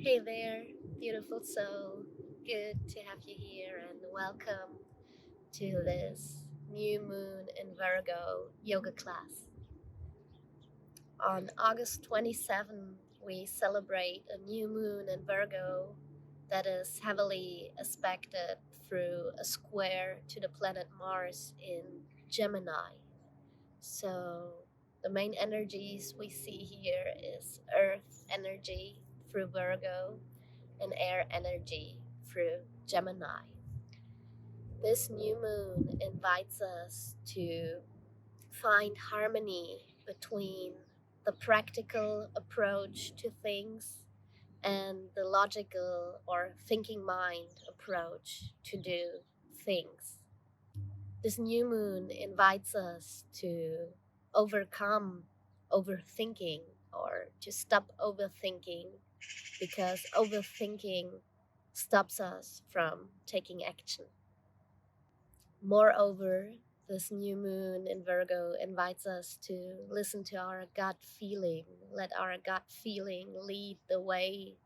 Hey there, beautiful soul. Good to have you here and welcome to this new moon in Virgo yoga class. On August 27th, we celebrate a new moon in Virgo that is heavily aspected through a square to the planet Mars in Gemini. So, the main energies we see here is Earth energy through Virgo and air energy through Gemini. This new moon invites us to find harmony between the practical approach to things and the logical or thinking mind approach to do things. This new moon invites us to overcome overthinking or to stop overthinking because overthinking stops us from taking action. Moreover, this new moon in Virgo invites us to listen to our gut feeling, let our gut feeling lead the way,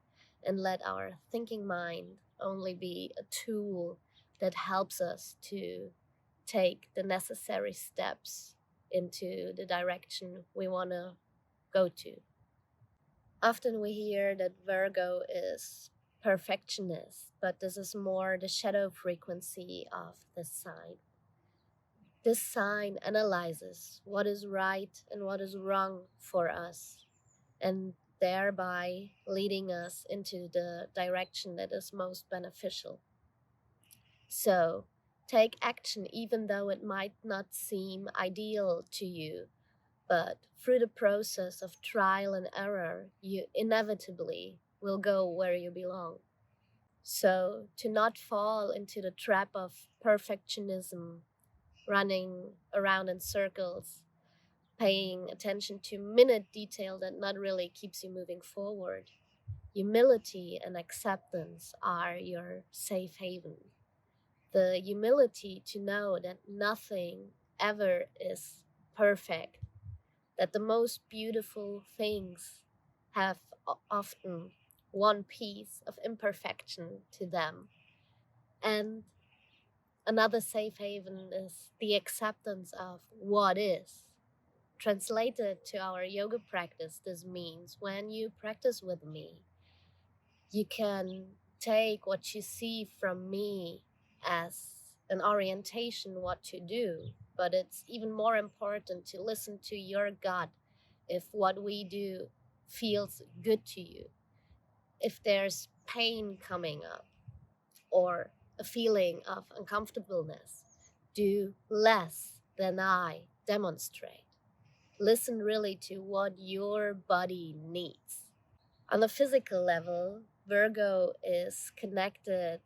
and let our thinking mind only be a tool that helps us to take the necessary steps into the direction we want to go to. Often we hear that Virgo is perfectionist, but this is more the shadow frequency of this sign. This sign analyzes what is right and what is wrong for us, and thereby leading us into the direction that is most beneficial. So, take action even though it might not seem ideal to you, but through the process of trial and error, you inevitably will go where you belong. So, to not fall into the trap of perfectionism, running around in circles, paying attention to minute detail that not really keeps you moving forward. Humility and acceptance are your safe haven. The humility to know that nothing ever is perfect, that the most beautiful things have often one piece of imperfection to them. And another safe haven is the acceptance of what is. Translated to our yoga practice, this means when you practice with me, you can take what you see from me as an orientation what to do, but it's even more important to listen to your gut if what we do feels good to you. If there's pain coming up or a feeling of uncomfortableness, do less than I demonstrate. Listen really to what your body needs. On a physical level, Virgo is connected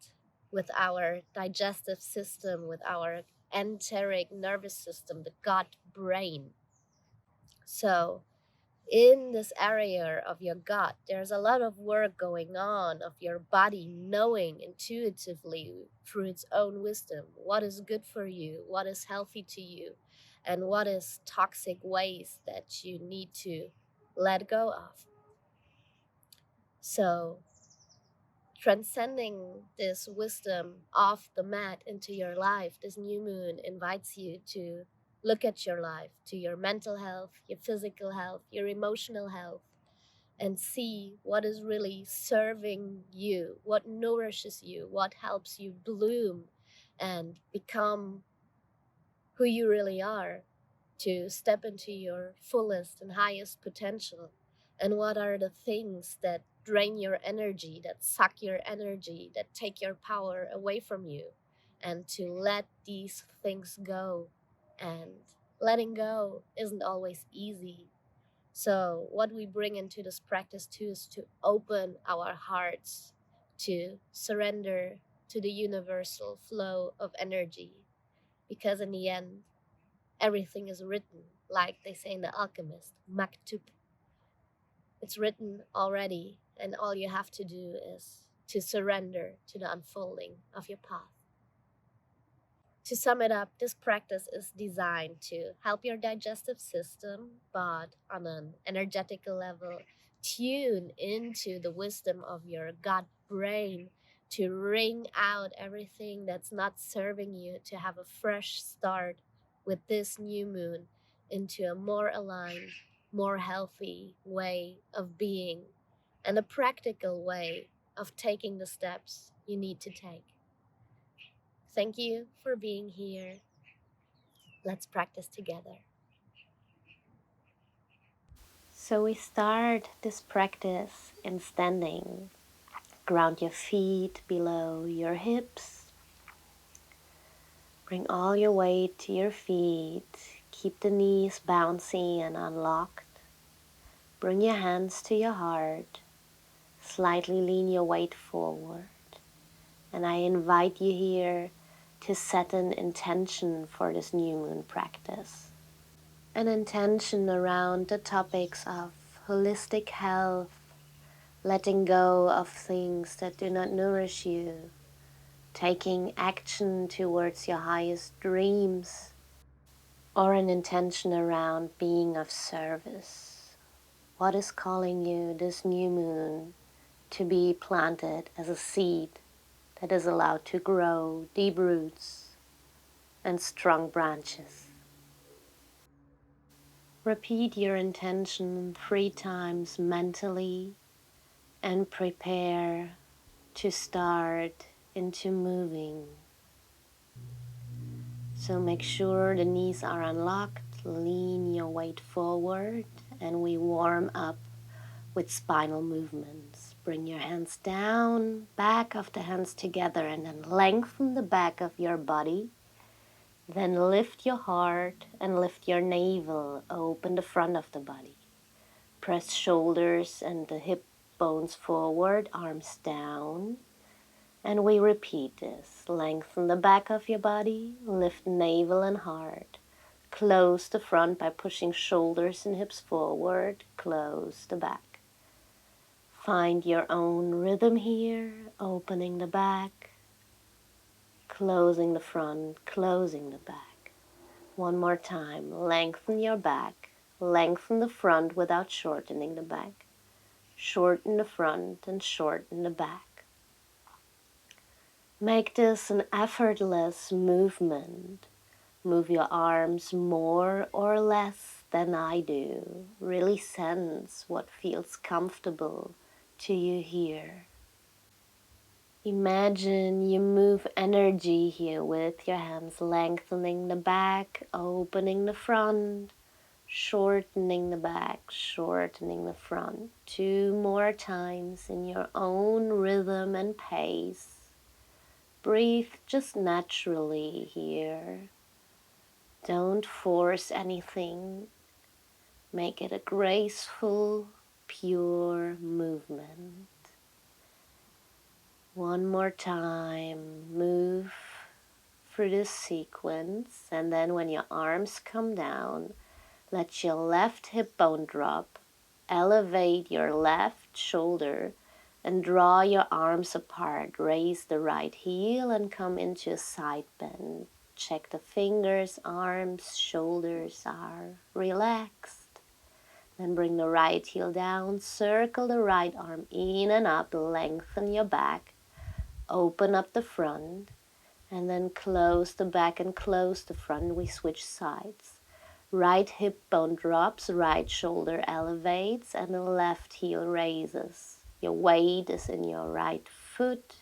with our digestive system, with our enteric nervous system, the gut brain. So, in this area of your gut, there's a lot of work going on of your body knowing intuitively through its own wisdom what is good for you, what is healthy to you, and what is toxic waste that you need to let go of. So, transcending this wisdom off the mat into your life, this new moon invites you to look at your life, to your mental health, your physical health, your emotional health, and see what is really serving you, what nourishes you, what helps you bloom and become who you really are, to step into your fullest and highest potential. And what are the things that drain your energy, that suck your energy, that take your power away from you, and to let these things go. And letting go isn't always easy. So, what we bring into this practice too is to open our hearts to surrender to the universal flow of energy. Because in the end, everything is written, like they say in The Alchemist, maktub. It's written already, and all you have to do is to surrender to the unfolding of your path. To sum it up, this practice is designed to help your digestive system, but on an energetical level, tune into the wisdom of your gut brain to wring out everything that's not serving you, to have a fresh start with this new moon into a more aligned, more healthy way of being and a practical way of taking the steps you need to take. Thank you for being here. Let's practice together. So we start this practice in standing. Ground your feet below your hips. Bring all your weight to your feet. Keep the knees bouncy and unlocked. Bring your hands to your heart. Slightly lean your weight forward. And I invite you here to set an intention for this new moon practice. An intention around the topics of holistic health, letting go of things that do not nourish you, taking action towards your highest dreams, or an intention around being of service. What is calling you this new moon to be planted as a seed that is allowed to grow deep roots and strong branches? Repeat your intention 3 times mentally and prepare to start into moving. So make sure the knees are unlocked, lean your weight forward, and we warm up with spinal movements. Bring your hands down, back of the hands together, and then lengthen the back of your body. Then lift your heart and lift your navel, open the front of the body. Press shoulders and the hip bones forward, arms down. And we repeat this. Lengthen the back of your body, lift navel and heart. Close the front by pushing shoulders and hips forward, close the back. Find your own rhythm here, opening the back, closing the front, closing the back. One more time, lengthen your back, lengthen the front without shortening the back. Shorten the front and shorten the back. Make this an effortless movement. Move your arms more or less than I do. Really sense what feels comfortable to you here. Imagine you move energy here with your hands, lengthening the back, opening the front, shortening the back, shortening the front. 2 more times in your own rhythm and pace. Breathe just naturally here. Don't force anything. Make it a graceful, pure movement. One more time. Move through this sequence, and then when your arms come down, let your left hip bone drop. Elevate your left shoulder and draw your arms apart. Raise the right heel and come into a side bend. Check the fingers, arms, shoulders are relaxed. Then bring the right heel down, circle the right arm in and up, lengthen your back, open up the front, and then close the back and close the front. We switch sides. Right hip bone drops, right shoulder elevates, and the left heel raises. Your weight is in your right foot.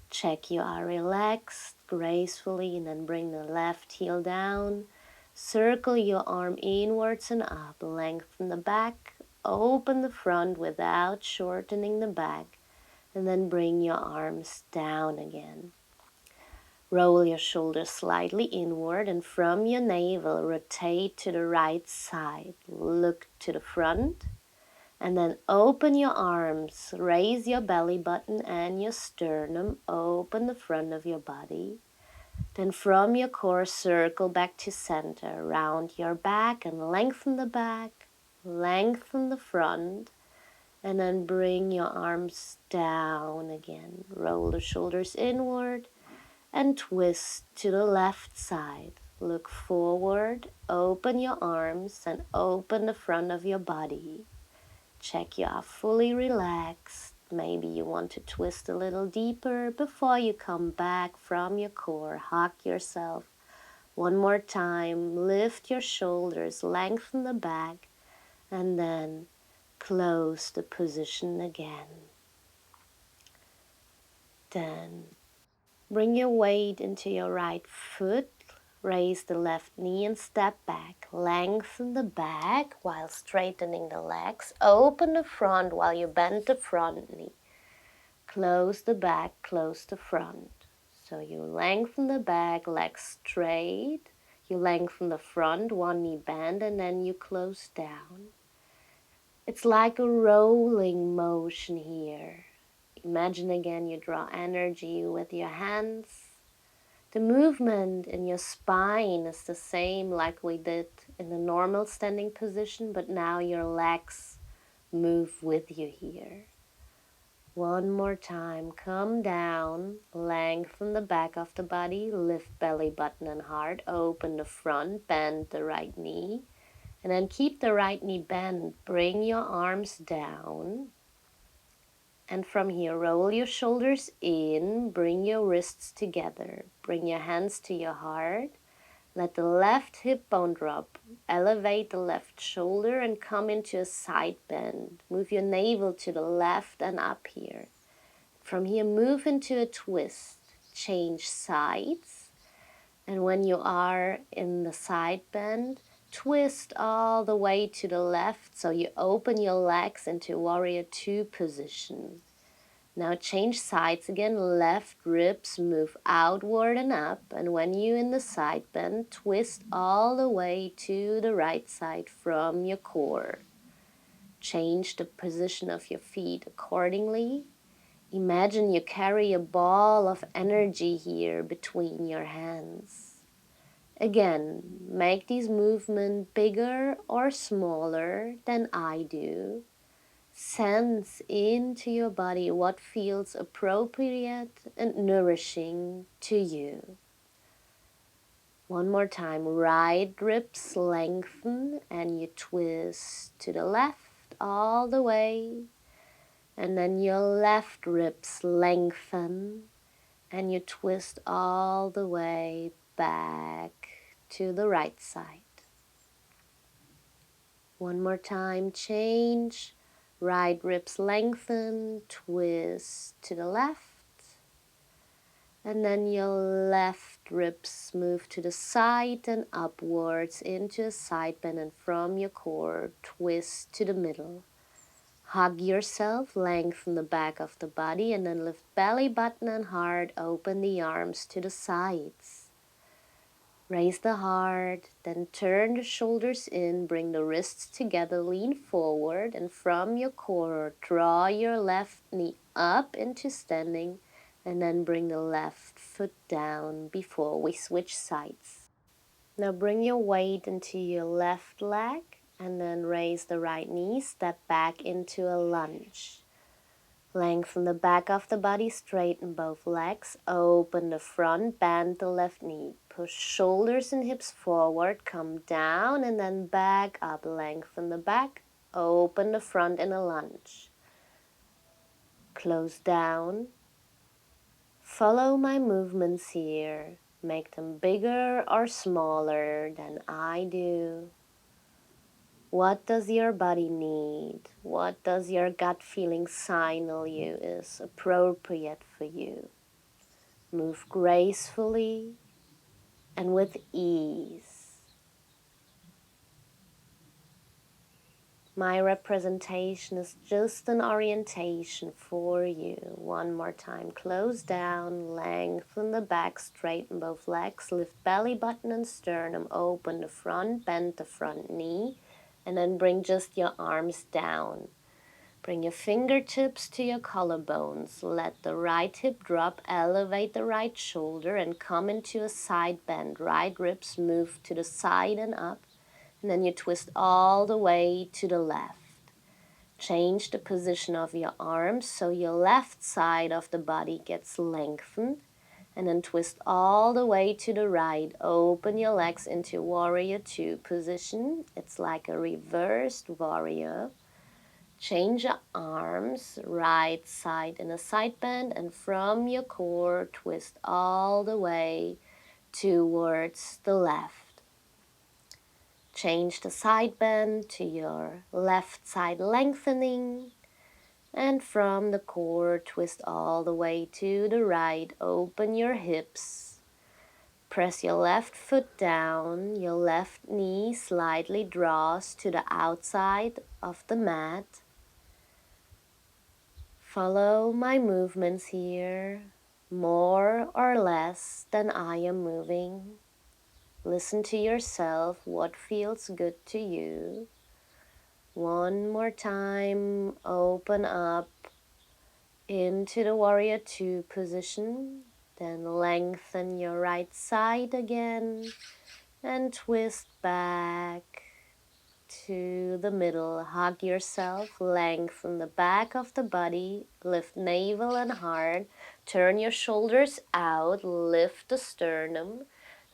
Check you are relaxed gracefully, and then bring the left heel down. Circle your arm inwards and up. Lengthen the back. Open the front without shortening the back. And then bring your arms down again. Roll your shoulders slightly inward, and from your navel, rotate to the right side. Look to the front, and then open your arms. Raise your belly button and your sternum. Open the front of your body. Then from your core, circle back to center. Round your back and lengthen the back. Lengthen the front. And then bring your arms down again. Roll the shoulders inward and twist to the left side. Look forward, open your arms and open the front of your body. Check you are fully relaxed. Maybe you want to twist a little deeper before you come back from your core. Hug yourself. One more time. Lift your shoulders, lengthen the back, and then close the position again. Then bring your weight into your right foot. Raise the left knee and step back. Lengthen the back while straightening the legs. Open the front while you bend the front knee. Close the back, close the front. So you lengthen the back, legs straight. You lengthen the front, one knee bend, and then you close down. It's like a rolling motion here. Imagine again you draw energy with your hands. The movement in your spine is the same like we did in the normal standing position, but now your legs move with you here. One more time, come down, lengthen the back of the body, lift belly button and heart, open the front, bend the right knee, and then keep the right knee bent. Bring your arms down, and from here, roll your shoulders in, bring your wrists together, bring your hands to your heart, let the left hip bone drop, elevate the left shoulder and come into a side bend. Move your navel to the left and up here. From here, move into a twist, change sides, and when you are in the side bend, twist all the way to the left, so you open your legs into warrior two position. Now change sides again, left ribs move outward and up, and when you're in the side bend, twist all the way to the right side from your core. Change the position of your feet accordingly. Imagine you carry a ball of energy here between your hands. Again, make these movements bigger or smaller than I do. Sense into your body what feels appropriate and nourishing to you. One more time, right ribs lengthen and you twist to the left all the way. And then your left ribs lengthen and you twist all the way back to the right side. One more time, change. Right ribs lengthen, twist to the left. And then your left ribs move to the side and upwards into a side bend, and from your core, twist to the middle. Hug yourself, lengthen the back of the body, and then lift belly button and heart, open the arms to the sides. Raise the heart, then turn the shoulders in, bring the wrists together, lean forward, and from your core, draw your left knee up into standing, and then bring the left foot down before we switch sides. Now bring your weight into your left leg, and then raise the right knee, step back into a lunge. Lengthen the back of the body, straighten both legs, open the front, bend the left knee. Push shoulders and hips forward, come down and then back up. Lengthen the back, open the front in a lunge. Close down. Follow my movements here. Make them bigger or smaller than I do. What does your body need? What does your gut feeling signal you is appropriate for you? Move gracefully and with ease. My representation is just an orientation for you. One more time. Close down, lengthen the back, straighten both legs, lift belly button and sternum, open the front, bend the front knee, and then bring just your arms down. Bring your fingertips to your collarbones. Let the right hip drop, elevate the right shoulder and come into a side bend. Right ribs move to the side and up. And then you twist all the way to the left. Change the position of your arms so your left side of the body gets lengthened. And then twist all the way to the right. Open your legs into warrior two position. It's like a reversed warrior. Change your arms, right side in a side bend, and from your core, twist all the way towards the left. Change the side bend to your left side lengthening, and from the core, twist all the way to the right. Open your hips. Press your left foot down. Your left knee slightly draws to the outside of the mat. Follow my movements here, more or less than I am moving. Listen to yourself, what feels good to you. One more time, open up into the warrior two position. Then lengthen your right side again and twist back to the middle. Hug yourself, lengthen the back of the body, lift navel and heart, turn your shoulders out, lift the sternum,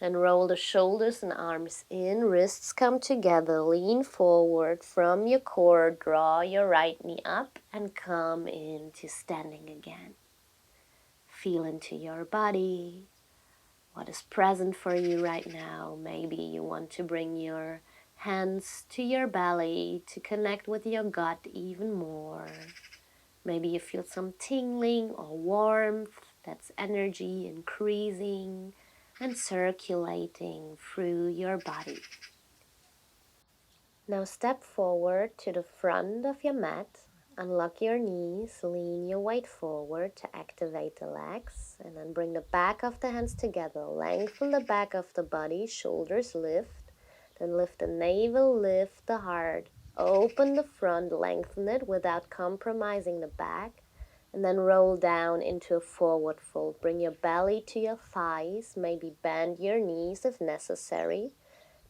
then roll the shoulders and arms in, wrists come together, lean forward from your core, draw your right knee up and come into standing again. Feel into your body. What is present for you right now? Maybe you want to bring your hands to your belly to connect with your gut even more. Maybe you feel some tingling or warmth. That's energy increasing and circulating through your body. Now step forward to the front of your mat. Unlock your knees, lean your weight forward to activate the legs, and then bring the back of the hands together. Lengthen the back of the body, shoulders lift, then lift the navel, lift the heart. Open the front, lengthen it without compromising the back, and then roll down into a forward fold. Bring your belly to your thighs, maybe bend your knees if necessary.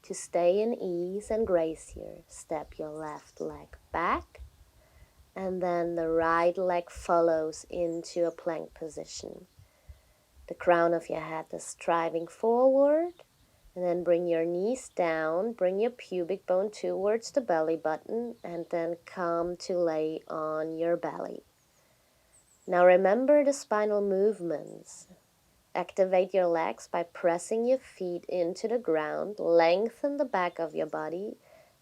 To stay in ease and grace here, step your left leg back, and then the right leg follows into a plank position. The crown of your head is driving forward, and then bring your knees down, bring your pubic bone towards the belly button, and then come to lay on your belly. Now remember the spinal movements. Activate your legs by pressing your feet into the ground, lengthen the back of your body,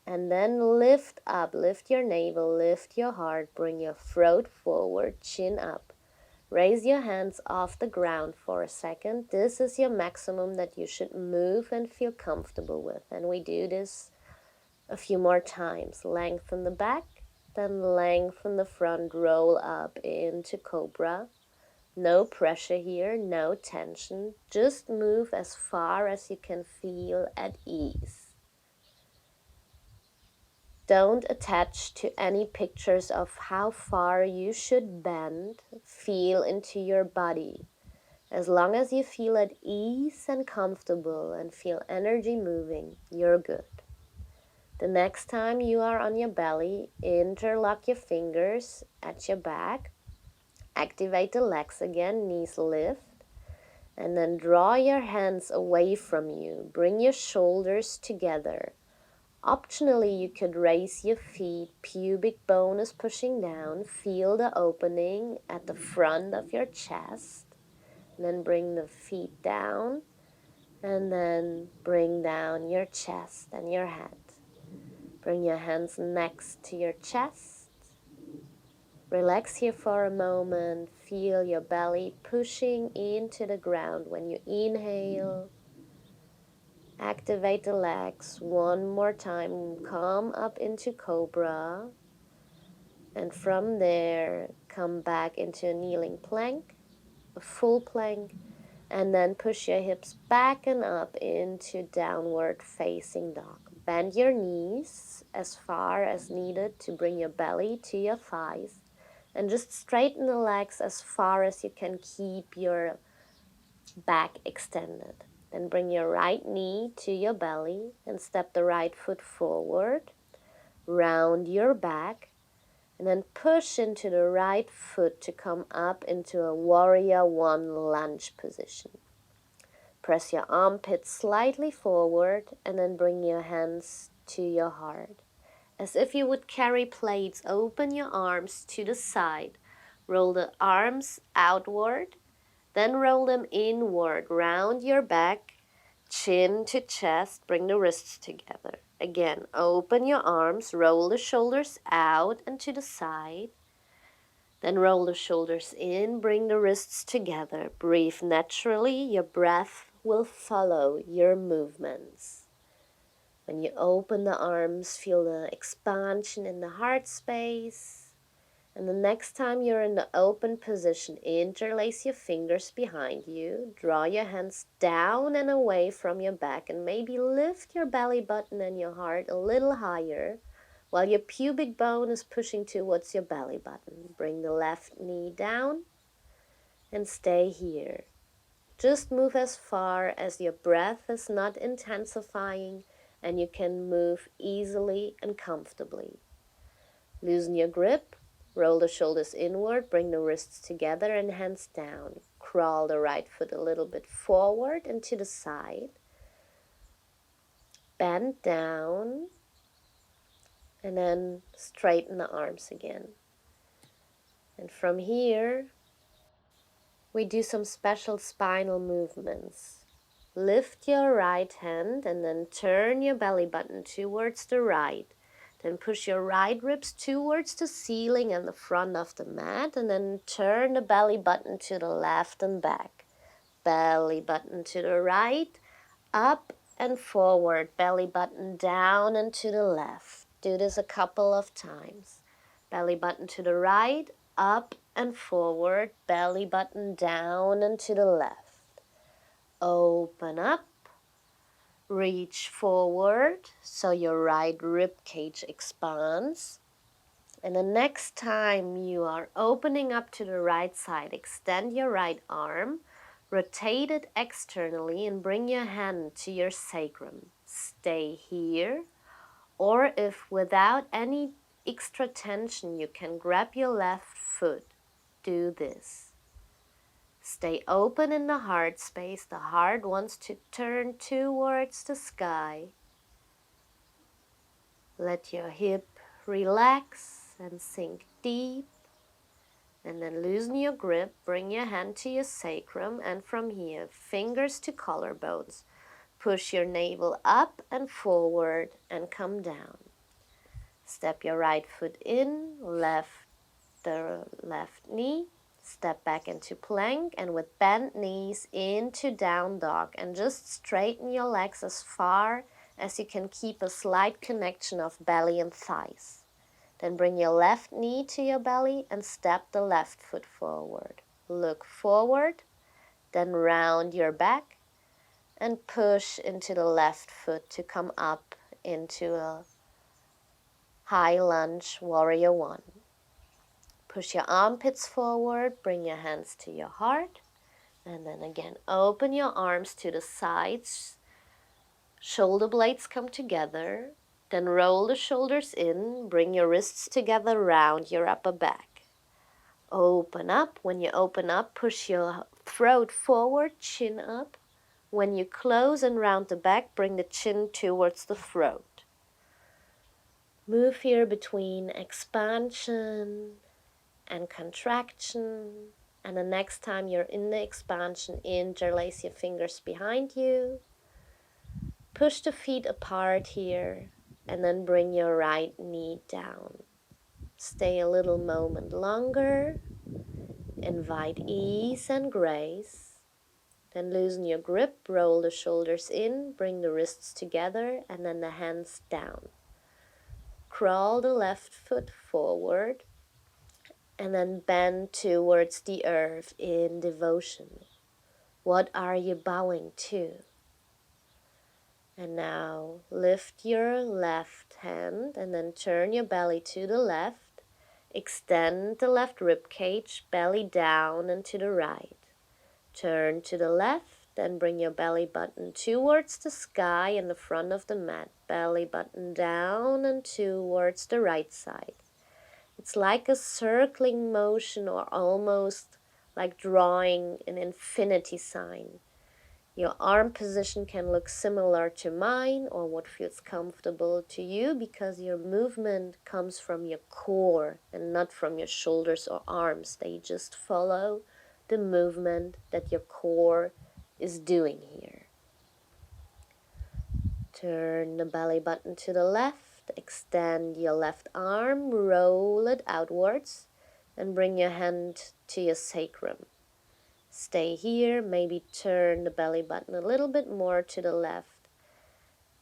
and then lift up, lift your navel, lift your heart, bring your throat forward, chin up. Raise your hands off the ground for a second. This is your maximum that you should move and feel comfortable with. And we do this a few more times. Lengthen the back, then lengthen the front, roll up into Cobra. No pressure here, no tension. Just move as far as you can feel at ease. Don't attach to any pictures of how far you should bend. Feel into your body. As long as you feel at ease and comfortable and feel energy moving, you're good. The next time you are on your belly, interlock your fingers at your back. Activate the legs again, knees lift. And then draw your hands away from you. Bring your shoulders together. Optionally, you could raise your feet. Pubic bone is pushing down. Feel the opening at the front of your chest. And then bring the feet down. And then bring down your chest and your head. Bring your hands next to your chest. Relax here for a moment. Feel your belly pushing into the ground when you inhale. Activate the legs one more time. Come up into Cobra. And from there, come back into a kneeling plank, a full plank. And then push your hips back and up into downward facing dog. Bend your knees as far as needed to bring your belly to your thighs. And just straighten the legs as far as you can keep your back extended. Then bring your right knee to your belly and step the right foot forward. Round your back and then push into the right foot to come up into a warrior one lunge position. Press your armpits slightly forward and then bring your hands to your heart. As if you would carry plates, open your arms to the side. Roll the arms outward, then roll them inward, round your back, chin to chest, bring the wrists together. Again, open your arms, roll the shoulders out and to the side. Then roll the shoulders in, bring the wrists together. Breathe naturally, your breath will follow your movements. When you open the arms, feel the expansion in the heart space. And the next time you're in the open position, interlace your fingers behind you. Draw your hands down and away from your back, and maybe lift your belly button and your heart a little higher while your pubic bone is pushing towards your belly button. Bring the left knee down and stay here. Just move as far as your breath is not intensifying and you can move easily and comfortably. Loosen your grip, roll the shoulders inward, bring the wrists together and hands down. Crawl the right foot a little bit forward and to the side. Bend down and then straighten the arms again. And from here, we do some special spinal movements. Lift your right hand and then turn your belly button towards the right. Then push your right ribs towards the ceiling and the front of the mat, and then turn the belly button to the left and back. Belly button to the right, up and forward, belly button down and to the left. Do this a couple of times. Belly button to the right, up and forward, belly button down and to the left. Open up, reach forward so your right rib cage expands. And the next time you are opening up to the right side, extend your right arm, rotate it externally and bring your hand to your sacrum. Stay here, or if without any extra tension you can grab your left foot, do this. Stay open in the heart space. The heart wants to turn towards the sky. Let your hip relax and sink deep. And then loosen your grip, bring your hand to your sacrum, and from here, fingers to collarbones. Push your navel up and forward and come down. Step your right foot in, the left knee. Step back into plank and with bent knees into down dog. And just straighten your legs as far as you can keep a slight connection of belly and thighs. Then bring your left knee to your belly and step the left foot forward. Look forward, then round your back and push into the left foot to come up into a high lunge, warrior one. Push your armpits forward, bring your hands to your heart, and then again open your arms to the sides. Shoulder blades come together. Then roll the shoulders in, bring your wrists together round your upper back. Open up. When you open up, push your throat forward, chin up. When you close and round the back, bring the chin towards the throat. Move here between expansion and contraction. And the next time you're in the expansion, interlace your fingers behind you. Push the feet apart here. And then bring your right knee down. Stay a little moment longer. Invite ease and grace. Then loosen your grip, roll the shoulders in, bring the wrists together, and then the hands down. Crawl the left foot forward, and then bend towards the earth in devotion. What are you bowing to? And now lift your left hand and then turn your belly to the left. Extend the left rib cage, belly down and to the right. Turn to the left, then bring your belly button towards the sky in the front of the mat. Belly button down and towards the right side. It's like a circling motion or almost like drawing an infinity sign. Your arm position can look similar to mine or what feels comfortable to you, because your movement comes from your core and not from your shoulders or arms. They just follow the movement that your core is doing here. Turn the belly button to the left, extend your left arm, roll it outwards, and bring your hand to your sacrum. Stay here, maybe turn the belly button a little bit more to the left.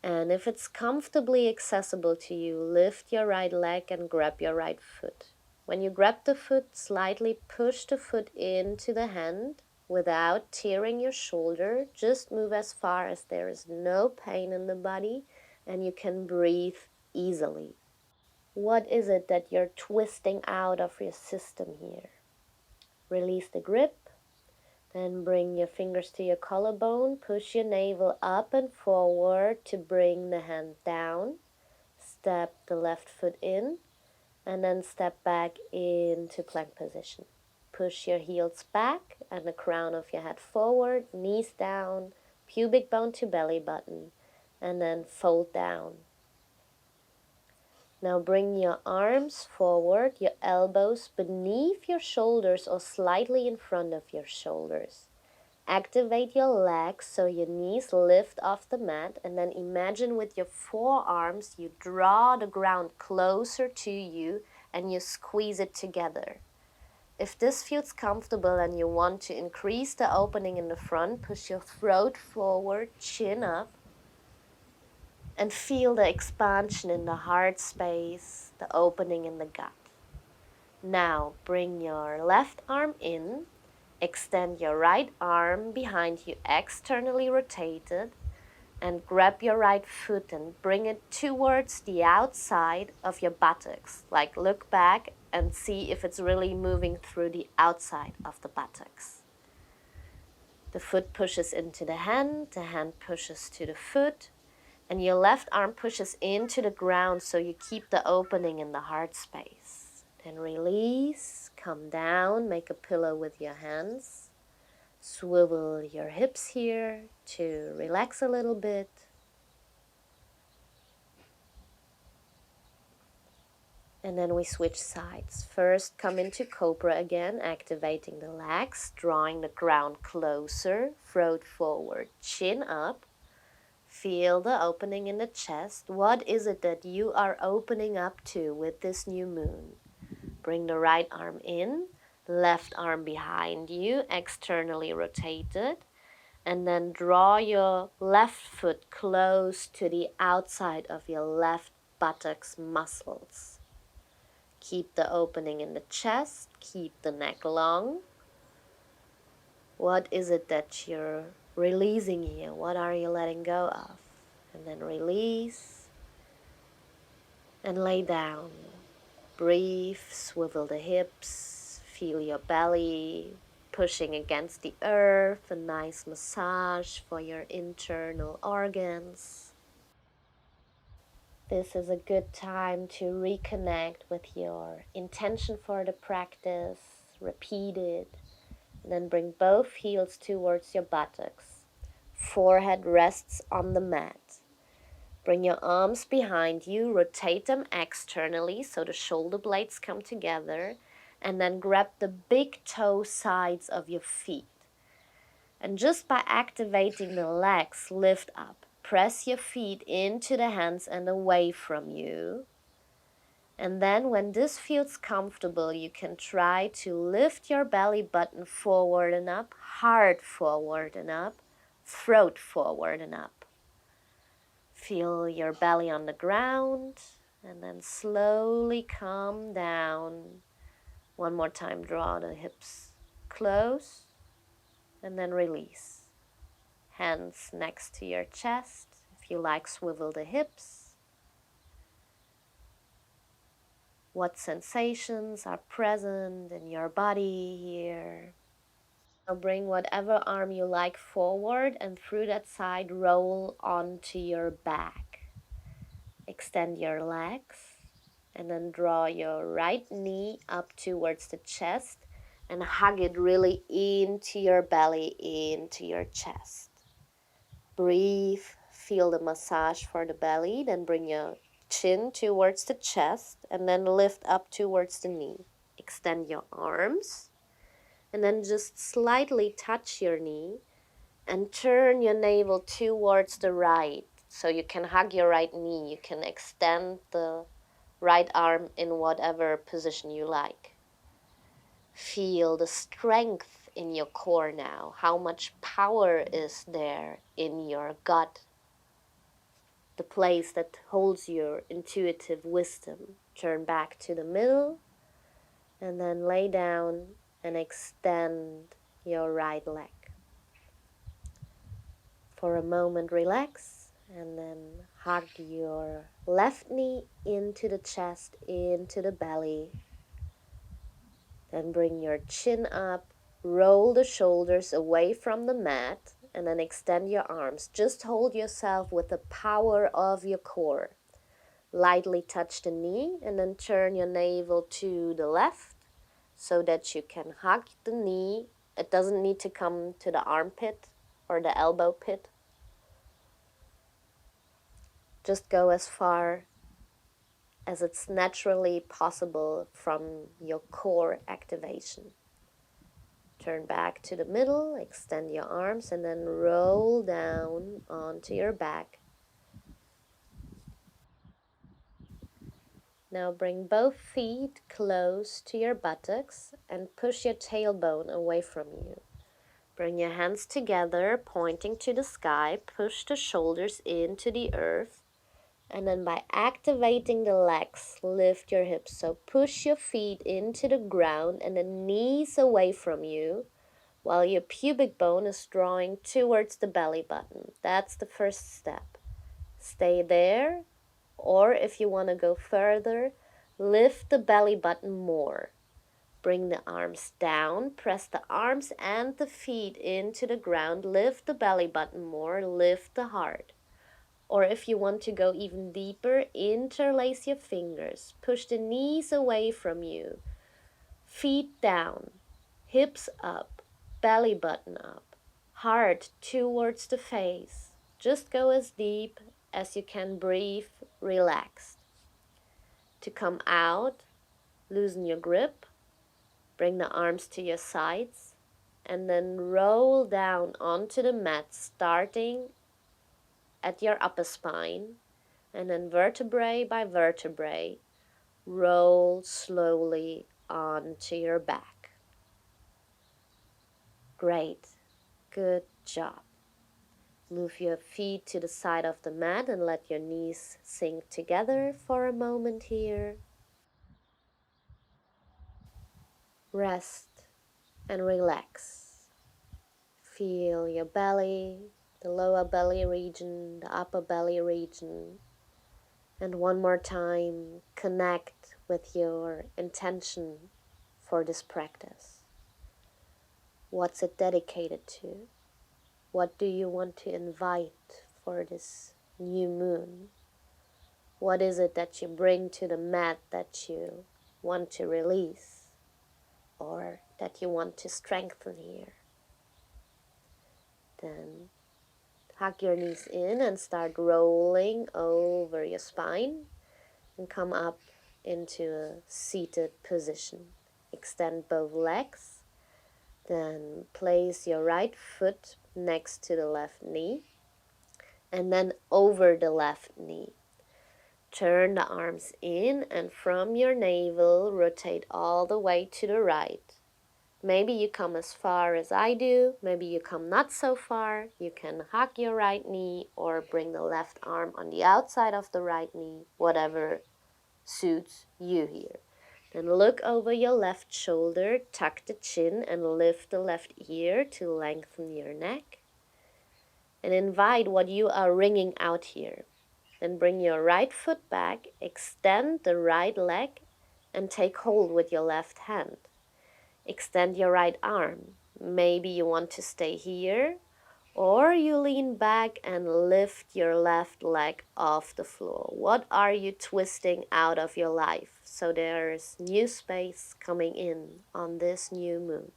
And if it's comfortably accessible to you, lift your right leg and grab your right foot. When you grab the foot, slightly push the foot into the hand without tearing your shoulder. Just move as far as there is no pain in the body and you can breathe easily. What is it that you're twisting out of your system here? Release the grip. Then bring your fingers to your collarbone, push your navel up and forward to bring the hand down. Step the left foot in, and then step back into plank position. Push your heels back and the crown of your head forward, knees down, pubic bone to belly button, and then fold down. Now bring your arms forward, your elbows beneath your shoulders or slightly in front of your shoulders. Activate your legs so your knees lift off the mat, and then imagine with your forearms you draw the ground closer to you and you squeeze it together. If this feels comfortable and you want to increase the opening in the front, push your throat forward, chin up, and feel the expansion in the heart space, the opening in the gut. Now bring your left arm in. Extend your right arm behind you, externally rotated, and grab your right foot and bring it towards the outside of your buttocks. Like look back and see if it's really moving through the outside of the buttocks. The foot pushes into the hand pushes to the foot, and your left arm pushes into the ground so you keep the opening in the heart space. Then release, come down, make a pillow with your hands. Swivel your hips here to relax a little bit. And then we switch sides. First, come into Cobra again, activating the legs, drawing the ground closer, throat forward, chin up. Feel the opening in the chest. What is it that you are opening up to with this new moon? Bring the right arm in, left arm behind you, externally rotated. And then draw your left foot close to the outside of your left buttocks muscles. Keep the opening in the chest, keep the neck long. What is it that you're releasing here? What are you letting go of? And then release and lay down. Breathe, swivel the hips, feel your belly pushing against the earth, a nice massage for your internal organs. This is a good time to reconnect with your intention for the practice. Repeat it, and then bring both heels towards your buttocks. Forehead rests on the mat. Bring your arms behind you, rotate them externally so the shoulder blades come together, and then grab the big toe sides of your feet. And just by activating the legs, lift up. Press your feet into the hands and away from you. And then when this feels comfortable, you can try to lift your belly button forward and up, heart forward and up, throat forward and up. Feel your belly on the ground, and then slowly come down. One more time, draw the hips close, and then release. Hands next to your chest. If you like, swivel the hips. What sensations are present in your body here? Now bring whatever arm you like forward, and through that side roll onto your back. Extend your legs, and then draw your right knee up towards the chest and hug it really into your belly, into your chest. Breathe, feel the massage for the belly, then bring your chin towards the chest and then lift up towards the knee. Extend your arms and then just slightly touch your knee and turn your navel towards the right. So you can hug your right knee, you can extend the right arm in whatever position you like. Feel the strength in your core now. How much power is there in your gut? The place that holds your intuitive wisdom. Turn back to the middle and then lay down and extend your right leg. For a moment, relax and then hug your left knee into the chest, into the belly. Then bring your chin up, roll the shoulders away from the mat, and then extend your arms. Just hold yourself with the power of your core. Lightly touch the knee and then turn your navel to the left so that you can hug the knee. It doesn't need to come to the armpit or the elbow pit. Just go as far as it's naturally possible from your core activation. Turn back to the middle, extend your arms, and then roll down onto your back. Now bring both feet close to your buttocks and push your tailbone away from you. Bring your hands together, pointing to the sky. Push the shoulders into the earth. And then by activating the legs, lift your hips. So push your feet into the ground and the knees away from you, while your pubic bone is drawing towards the belly button. That's the first step. Stay there, or if you want to go further, lift the belly button more. Bring the arms down, press the arms and the feet into the ground, lift the belly button more, lift the heart. Or if you want to go even deeper, interlace your fingers, push the knees away from you, feet down, hips up, belly button up, heart towards the face. Just go as deep as you can breathe, relaxed. To come out, loosen your grip, bring the arms to your sides, and then roll down onto the mat, starting at your upper spine, and then vertebrae by vertebrae, roll slowly onto your back. Great. Good job. Move your feet to the side of the mat and let your knees sink together for a moment here. Rest and relax. Feel your belly, the lower belly region, the upper belly region. And one more time, connect with your intention for this practice. What's it dedicated to? What do you want to invite for this new moon? What is it that you bring to the mat that you want to release or that you want to strengthen here? Then hug your knees in and start rolling over your spine and come up into a seated position. Extend both legs. Then place your right foot next to the left knee and then over the left knee. Turn the arms in and from your navel, rotate all the way to the right. Maybe you come as far as I do, maybe you come not so far. You can hug your right knee or bring the left arm on the outside of the right knee, whatever suits you here. Then look over your left shoulder, tuck the chin and lift the left ear to lengthen your neck. And invite what you are ringing out here. Then bring your right foot back, extend the right leg, and take hold with your left hand. Extend your right arm. Maybe you want to stay here, or you lean back and lift your left leg off the floor. What are you twisting out of your life? So there's new space coming in on this new moon.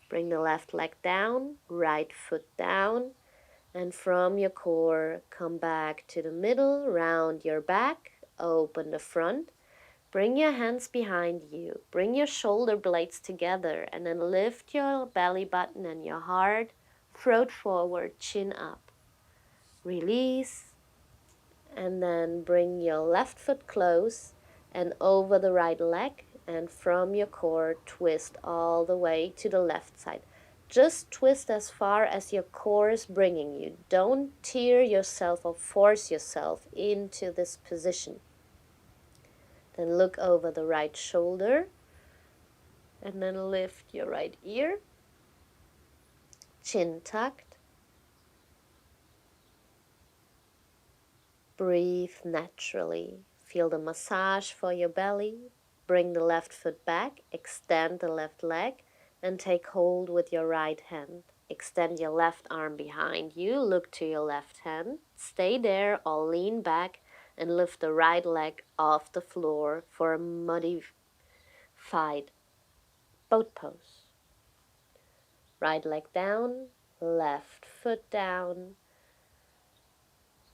Bring the left leg down, right foot down, And from your core, come back to the middle, round your back, open the front. Bring your hands behind you. Bring your shoulder blades together and then lift your belly button and your heart, throat forward, chin up. Release, and then bring your left foot close and over the right leg, and from your core twist all the way to the left side. Just twist as far as your core is bringing you. Don't tear yourself or force yourself into this position. Then look over the right shoulder and then lift your right ear, chin tucked. Breathe naturally. Feel the massage for your belly. Bring the left foot back, extend the left leg, and take hold with your right hand. Extend your left arm behind you, look to your left hand. Stay there or lean back and lift the right leg off the floor for a modified boat pose. Right leg down, left foot down.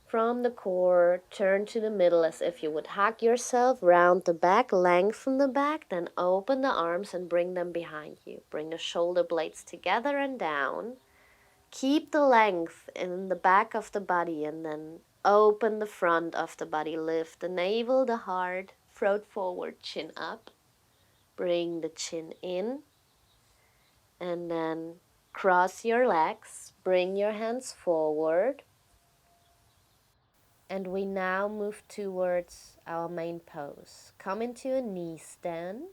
From the core, turn to the middle as if you would hug yourself, round the back, lengthen the back, then open the arms and bring them behind you. Bring the shoulder blades together and down. Keep the length in the back of the body and then open the front of the body. Lift the navel, the heart, throat forward, chin up. Bring the chin in and then cross your legs. Bring your hands forward. And we now move towards our main pose. Come into a knee stand.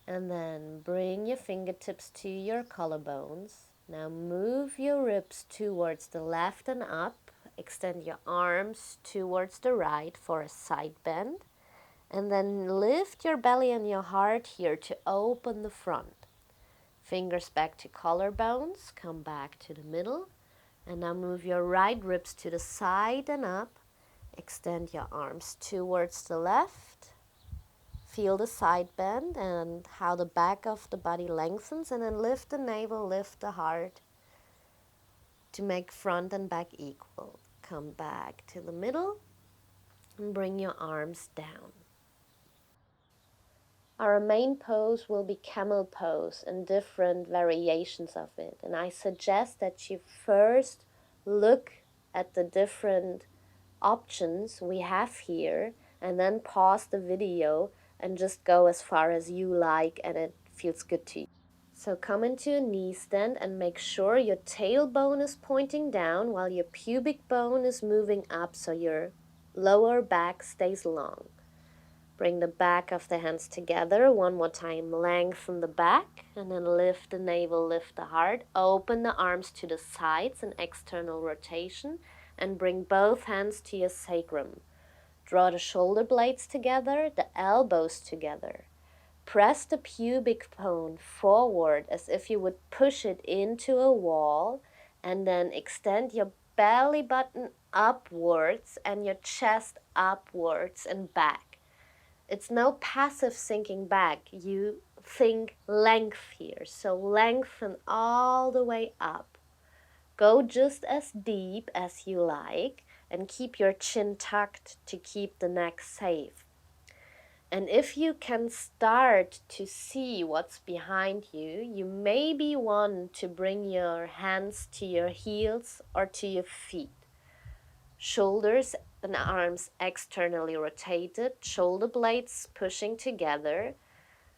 And then bring your fingertips to your collarbones. Now move your ribs towards the left and up. Extend your arms towards the right for a side bend. And then lift your belly and your heart here to open the front. Fingers back to collarbones. Come back to the middle. And now move your right ribs to the side and up. Extend your arms towards the left. Feel the side bend and how the back of the body lengthens, and then lift the navel, lift the heart to make front and back equal. Come back to the middle and bring your arms down. Our main pose will be camel pose and different variations of it. And I suggest that you first look at the different options we have here and then pause the video and just go as far as you like and it feels good to you. So come into a knee stand and make sure your tailbone is pointing down while your pubic bone is moving up so your lower back stays long. Bring the back of the hands together. One more time, lengthen the back and then lift the navel, lift the heart. Open the arms to the sides, an external rotation, and bring both hands to your sacrum. Draw the shoulder blades together, the elbows together. Press the pubic bone forward as if you would push it into a wall, and then extend your belly button upwards and your chest upwards and back. It's no passive sinking back. You think length here. So lengthen all the way up. Go just as deep as you like and keep your chin tucked to keep the neck safe. And if you can start to see what's behind you, you maybe want to bring your hands to your heels or to your feet. Shoulders and arms externally rotated, shoulder blades pushing together,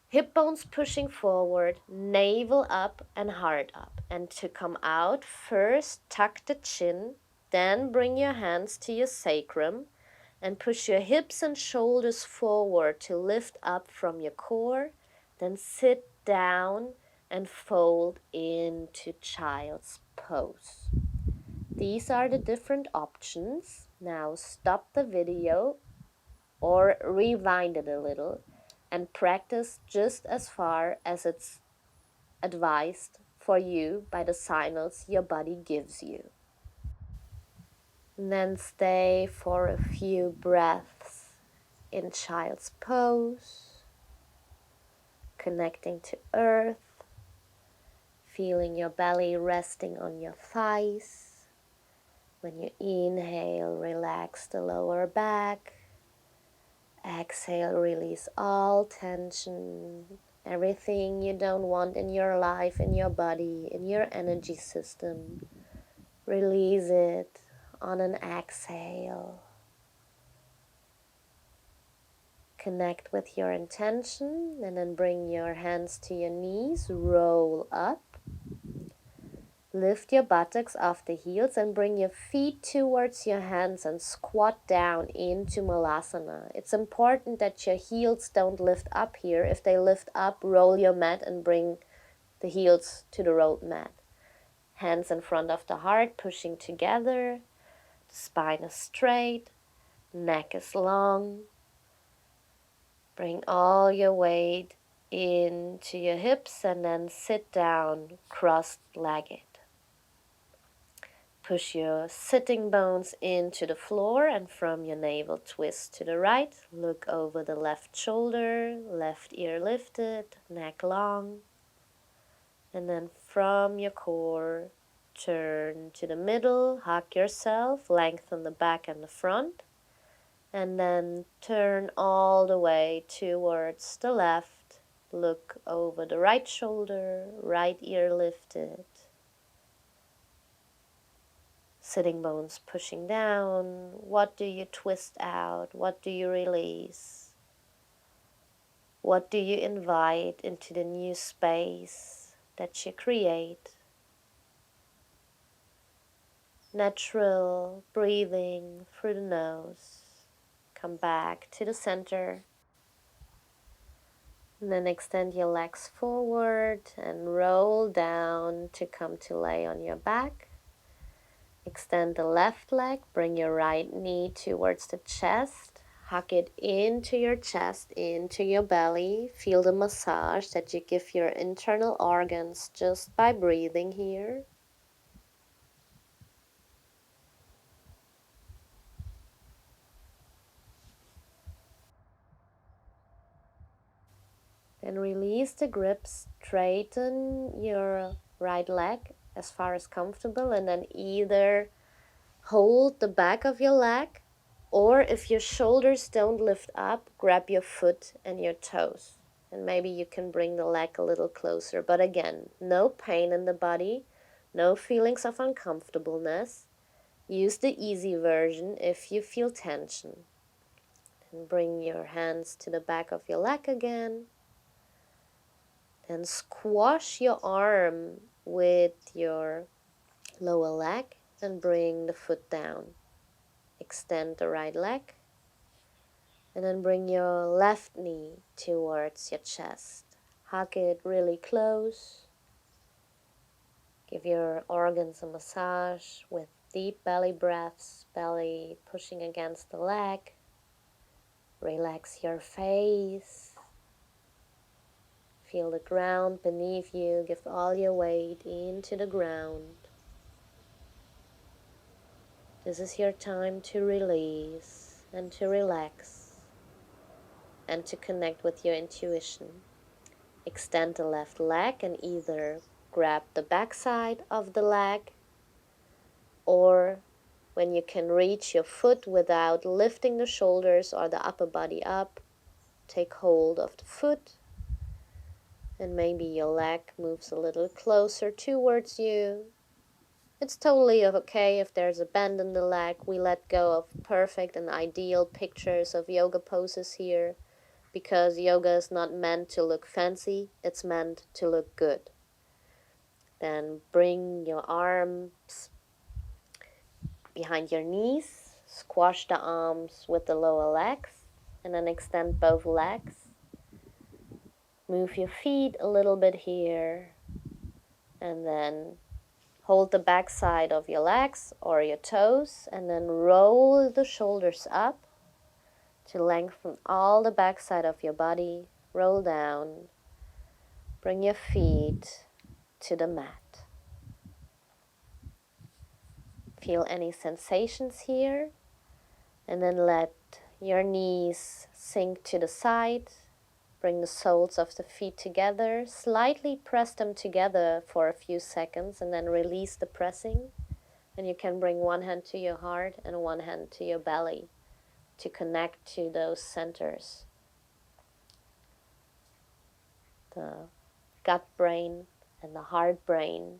hip bones pushing forward, navel up and heart up. And to come out, first tuck the chin, then bring your hands to your sacrum and push your hips and shoulders forward to lift up from your core. Then sit down and fold into child's pose. These are the different options. Now stop the video or rewind it a little and practice just as far as it's advised for you by the signals your body gives you. And then stay for a few breaths in child's pose, connecting to earth, Feeling your belly resting on your thighs. When you inhale, relax the lower back. Exhale, release all tension, everything you don't want in your life, in your body, in your energy system. Release it on an exhale. Connect with your intention and then bring your hands to your knees, roll up. Lift your buttocks off the heels and bring your feet towards your hands and squat down into Malasana. It's important that your heels don't lift up here. If they lift up, roll your mat and bring the heels to the rolled mat. Hands in front of the heart, pushing together. The spine is straight, neck is long. Bring all your weight into your hips and then sit down cross-legged. Push your sitting bones into the floor and from your navel twist to the right. Look over the left shoulder, left ear lifted, neck long. And then from your core, turn to the middle, hug yourself, lengthen the back and the front. And then turn all the way towards the left. Look over the right shoulder, right ear lifted. Sitting bones pushing down. What do you twist out? What do you release? What do you invite into the new space that you create? Natural breathing through the nose. Come back to the center. And then extend your legs forward and roll down to come to lay on your back. Extend the left leg, bring your right knee towards the chest. Hug it into your chest, into your belly. Feel the massage that you give your internal organs just by breathing here. Then release the grip, straighten your right leg as far as comfortable, and then either hold the back of your leg, or if your shoulders don't lift up, grab your foot and your toes. And maybe you can bring the leg a little closer. But again, no pain in the body, no feelings of uncomfortableness. Use the easy version if you feel tension. And bring your hands to the back of your leg again. Then squash your arm with your lower leg and bring the foot down. Extend the right leg and then bring your left knee towards your chest. Hug it really close. Give your organs a massage with deep belly breaths, belly pushing against the leg. Relax your face. Feel the ground beneath you. Give all your weight into the ground. This is your time to release and to relax and to connect with your intuition. Extend the left leg and either grab the backside of the leg, or when you can reach your foot without lifting the shoulders or the upper body up, take hold of the foot, and maybe your leg moves a little closer towards you. It's totally okay if there's a bend in the leg. We let go of perfect and ideal pictures of yoga poses here, because yoga is not meant to look fancy, it's meant to look good. Then bring your arms behind your knees, squash the arms with the lower legs, and then extend both legs. Move your feet a little bit here, and then hold the back side of your legs or your toes, and then roll the shoulders up to lengthen all the back side of your body. Roll down. Bring your feet to the mat. Feel any sensations here, and then let your knees sink to the side. Bring the soles of the feet together, slightly press them together for a few seconds and then release the pressing. And you can bring one hand to your heart and one hand to your belly to connect to those centers. The gut brain and the heart brain.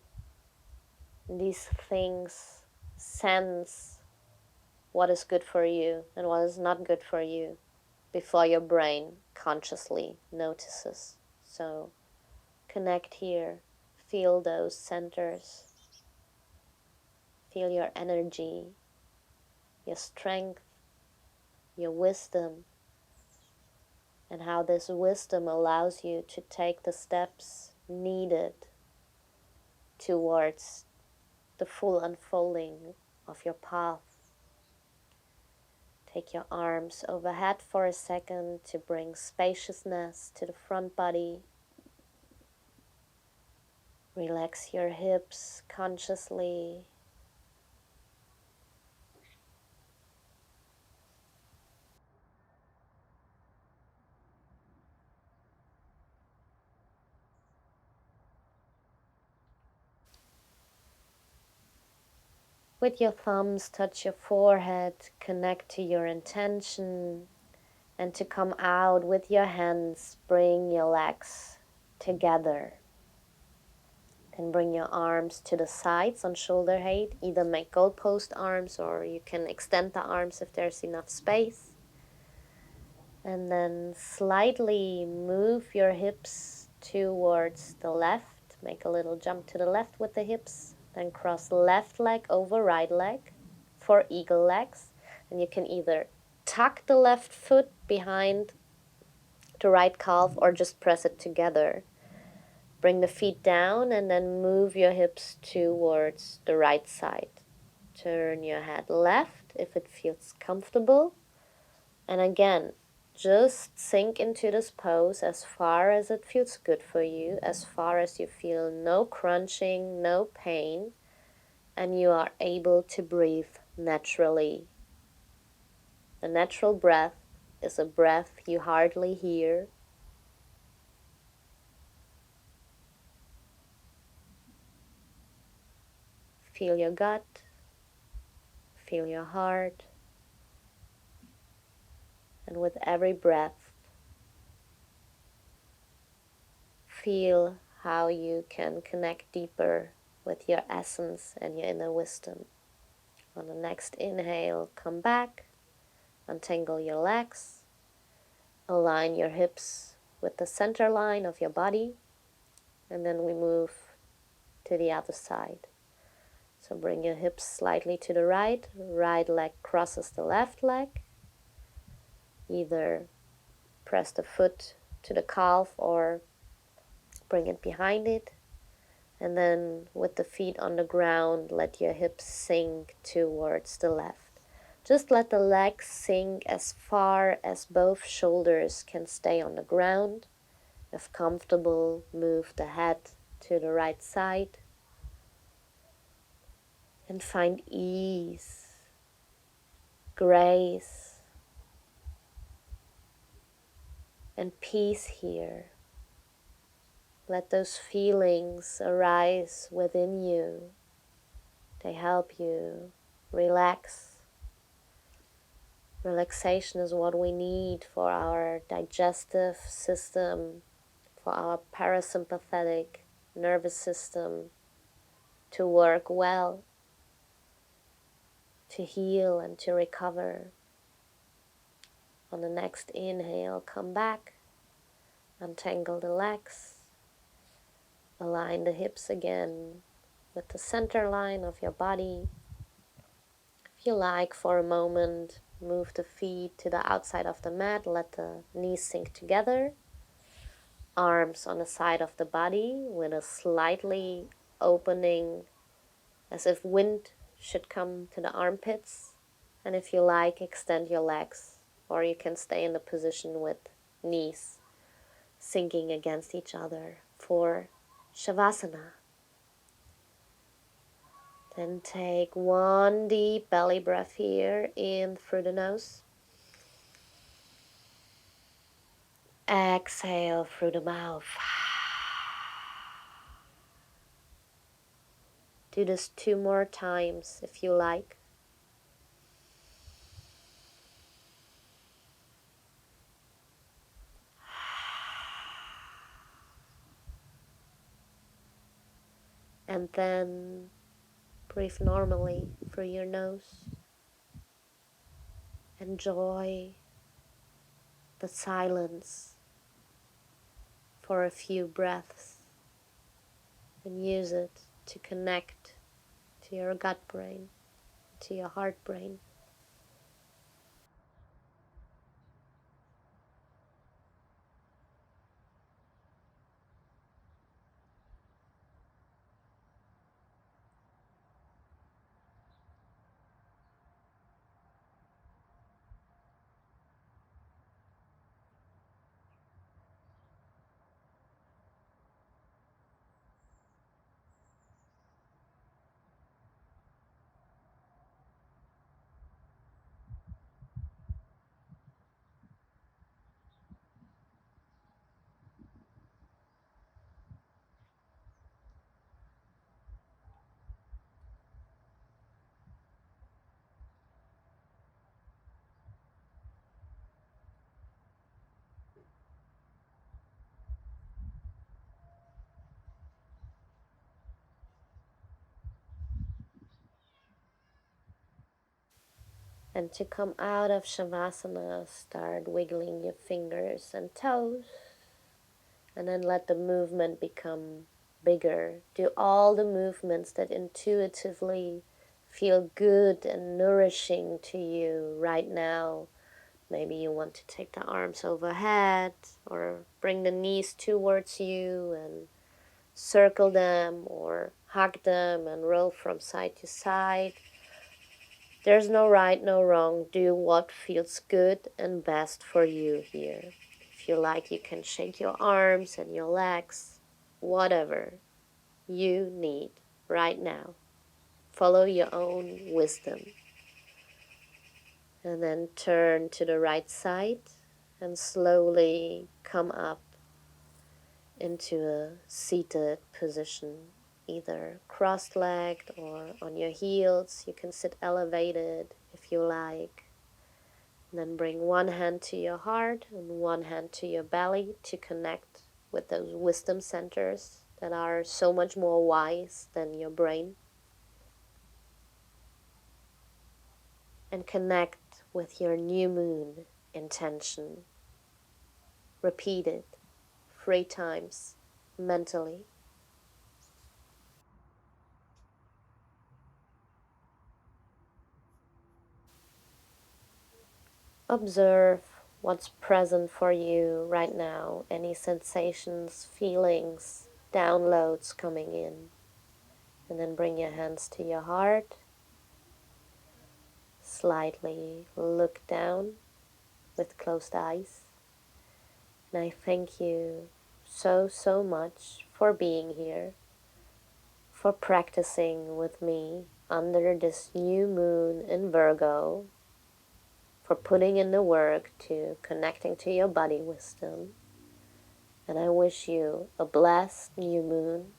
And these things sense what is good for you and what is not good for you before your brain consciously notices. So connect here, feel those centers, feel your energy, your strength, your wisdom, and how this wisdom allows you to take the steps needed towards the full unfolding of your path. Take your arms overhead for a second to bring spaciousness to the front body. Relax your hips consciously. With your thumbs, touch your forehead, connect to your intention, and to come out with your hands, bring your legs together. Then bring your arms to the sides on shoulder height. Either make goalpost arms or you can extend the arms if there's enough space. And then slightly move your hips towards the left. Make a little jump to the left with the hips. Then cross left leg over right leg for eagle legs. And you can either tuck the left foot behind the right calf or just press it together. Bring the feet down and then move your hips towards the right side. Turn your head left if it feels comfortable. And again, just sink into this pose as far as it feels good for you, as far as you feel no crunching, no pain, and you are able to breathe naturally. The natural breath is a breath you hardly hear. Feel your gut, feel your heart, and with every breath, feel how you can connect deeper with your essence and your inner wisdom. On the next inhale, come back, untangle your legs, align your hips with the center line of your body, and then we move to the other side. So bring your hips slightly to the right, right leg crosses the left leg. Either press the foot to the calf or bring it behind it. And then with the feet on the ground, let your hips sink towards the left. Just let the legs sink as far as both shoulders can stay on the ground. If comfortable, move the head to the right side. And find ease, grace, and peace here. Let those feelings arise within you. They help you relax. Relaxation is what we need for our digestive system, for our parasympathetic nervous system to work well, to heal and to recover. On the next inhale, come back, untangle the legs, align the hips again with the center line of your body. If you like, for a moment, move the feet to the outside of the mat, let the knees sink together. Arms on the side of the body with a slightly opening as if wind should come to the armpits. And if you like, extend your legs, or you can stay in the position with knees sinking against each other for Shavasana. Then take one deep belly breath here in through the nose. Exhale through the mouth. Do this 2 more times if you like. And then breathe normally through your nose. Enjoy the silence for a few breaths and use it to connect to your gut brain, to your heart brain. And to come out of Shavasana, start wiggling your fingers and toes. And then let the movement become bigger. Do all the movements that intuitively feel good and nourishing to you right now. Maybe you want to take the arms overhead or bring the knees towards you and circle them or hug them and roll from side to side. There's no right, no wrong. Do what feels good and best for you here. If you like, you can shake your arms and your legs, whatever you need right now. Follow your own wisdom. And then turn to the right side and slowly come up into a seated position, either cross-legged or on your heels. You can sit elevated if you like. And then bring one hand to your heart and one hand to your belly to connect with those wisdom centers that are so much more wise than your brain. And connect with your new moon intention. Repeat it 3 times mentally. Observe what's present for you right now, any sensations, feelings, downloads coming in. And then bring your hands to your heart. Slightly look down with closed eyes. And I thank you so much for being here, for practicing with me under this new moon in Virgo, for putting in the work to connecting to your body wisdom. And I wish you a blessed new moon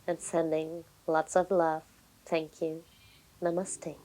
and sending lots of love. Thank you. Namaste.